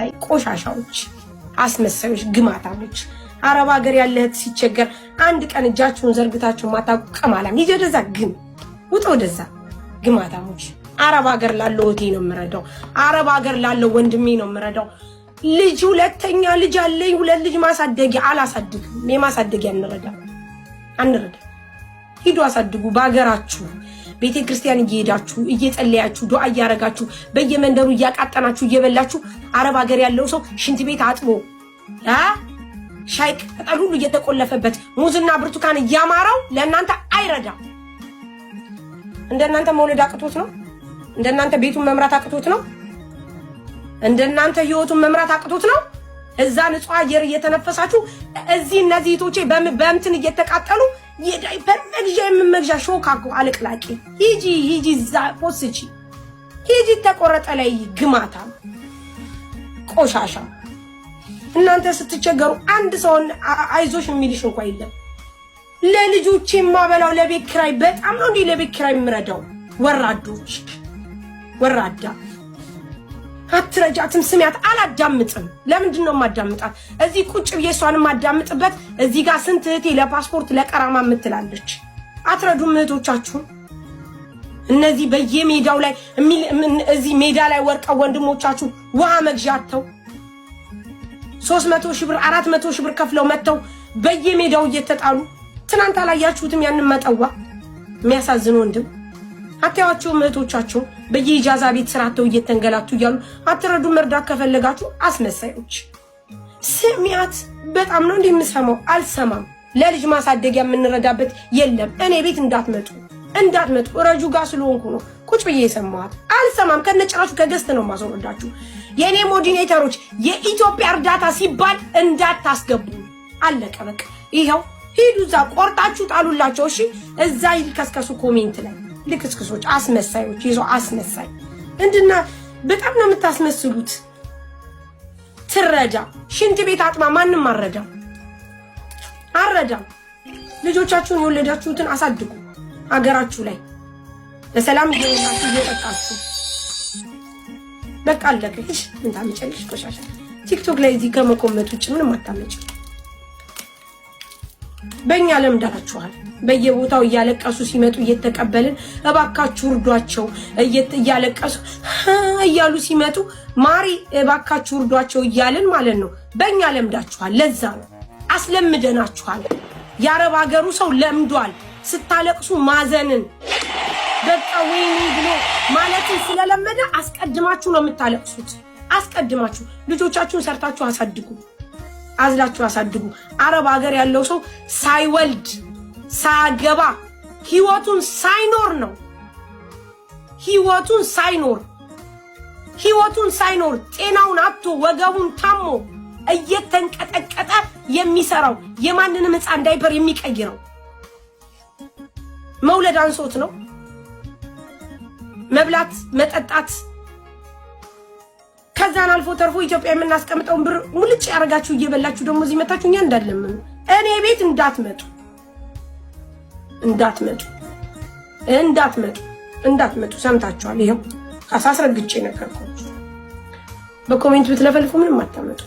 አስመሳይ ቆሻሻዎች፣ አስመሳዮች፣ ግማታሞች። አረብ ሀገር ያለህት ሲቸገር አንድ ቀን እጃችሁን ዘርግታችሁ ማታውቁ ቀማላም ይጀ ወደዛ ግን ውጣ ወደዛ ግማታሞች። አረብ ሀገር ላለው እህቴ ነው የምረዳው። አረብ ሀገር ላለው ወንድሜ ነው የምረዳው። ልጅ ሁለተኛ ልጅ አለኝ። ሁለት ልጅ ማሳደጊያ አላሳድግም። የማሳደጊያ አንረዳ። ሂዱ አሳድጉ በሀገራችሁ። ቤተክርስቲያን እየሄዳችሁ እየጸለያችሁ ዱዓ እያረጋችሁ በየመንደሩ እያቃጠናችሁ እየበላችሁ አረብ ሀገር ያለው ሰው ሽንት ቤት አጥቦ ሻይ ቅጠል ሁሉ እየተቆለፈበት ሙዝና ብርቱካን እያማራው ለእናንተ አይረዳም። እንደናንተ መውለድ አቅቶት ነው? እንደናንተ ቤቱን መምራት አቅቶት ነው? እንደናንተ ህይወቱን መምራት አቅቶት ነው? እዛ ንጹህ አየር እየተነፈሳችሁ እዚህ እነዚህ ቶቼ በእንትን እየተቃጠሉ የዳይፐር መግዣ የምመግዣ ሾካኮ አለቅላቂ ሂጂ ዛ ፖስቺ ሂጂ ተቆረጠ ላይ ግማታ ቆሻሻ። እናንተ ስትቸገሩ አንድ ሰው አይዞሽ የሚልሽ እንኳን የለም። ለልጆቼ ማበላው ለቤት ኪራይ በጣም ነው እንዴ ለቤት ኪራይ የምረዳው። ወራዶች ወራዳ አትረጃትም። ስሚያት አላዳምጥም። ለምንድን ነው የማዳምጣት? እዚህ ቁጭ ብዬ እሷን የማዳምጥበት እዚህ ጋር ስንት እህቴ ለፓስፖርት ለቀራማ የምትላለች። አትረዱም እህቶቻችሁ። እነዚህ በየሜዳው ላይ እዚህ ሜዳ ላይ ወርቀው ወንድሞቻችሁ ውሃ መግዣተው 300 ሺህ ብር 400 ሺህ ብር ከፍለው መተው በየሜዳው እየተጣሉ ትናንት አላያችሁትም? ያንን መጠዋ የሚያሳዝን ወንድም አታያቸው እህቶቻችሁ በየኢጃዛ ቤት ስራተው እየተንገላቱ እያሉ አትረዱ። መርዳት ከፈለጋችሁ አስመሳዮች። ስሚያት በጣም ነው እንደምሰማው አልሰማም። ለልጅ ማሳደጊያ የምንረዳበት የለም። እኔ ቤት እንዳትመጡ ረጁ ጋር ስለሆንኩ ነው ቁጭ ብዬ የሰማኋት። አልሰማም። ከነጭራሹ ከገስት ነው ማስወረዳችሁ። የኔ ሞዲኔተሮች የኢትዮጵያ እርዳታ ሲባል እንዳታስገቡ። አለቀ በቃ። ይሄው ሂዱ እዛ ቆርጣችሁ ጣሉላቸው። እሺ እዛ ይልከስከሱ ኮሜንት ላይ ልክስክሶች፣ አስመሳዮች። ይዞ አስመሳይ እንድና በጣም ነው የምታስመስሉት። ትረዳ ሽንት ቤት አጥማ ማንም አረዳም። ልጆቻችሁን የወለዳችሁትን አሳድጉ። አገራችሁ ላይ በሰላም እየወላችሁ እየጠጣችሁ በቃ አለቀ። እሺ ምን ታመጫለሽ? ቆሻሻ ቲክቶክ ላይ እዚህ ከመቆመጥ ውጭ ምንም አታመጭም። በእኛ ለምዳችኋል። በየቦታው እያለቀሱ ሲመጡ እየተቀበልን እባካችሁ እርዷቸው እያለቀሱ እያሉ ሲመጡ ማሪ እባካችሁ እርዷቸው እያልን ማለት ነው። በእኛ ለምዳችኋል። ለዛ ነው አስለምደናችኋል። የአረብ ሀገሩ ሰው ለምዷል ስታለቅሱ ማዘንን። በቃ ወይኔ ብሎ ማለትን ስለለመደ አስቀድማችሁ ነው የምታለቅሱት። አስቀድማችሁ ልጆቻችሁን ሰርታችሁ አሳድጉ፣ አዝላችሁ አሳድጉ። አረብ ሀገር ያለው ሰው ሳይወልድ ሳያገባ ህይወቱን ሳይኖር ጤናውን አጥቶ ወገቡን ታሞ እየተንቀጠቀጠ የሚሰራው የማንንም ህፃን ዳይፐር የሚቀይረው መውለድ አንሶት ነው። መብላት መጠጣት ከዛን አልፎ ተርፎ ኢትዮጵያ የምናስቀምጠውን ብር ሙልጭ ያረጋችሁ እየበላችሁ ደግሞ እዚህ መታችሁኛ እንዳለምን እኔ ቤት እንዳትመጡ ሰምታችኋል። ይሄው አሳስረግጬ ነገርኳችሁ። በኮሜንት ብትለፈልፉ ምንም አታመጡ።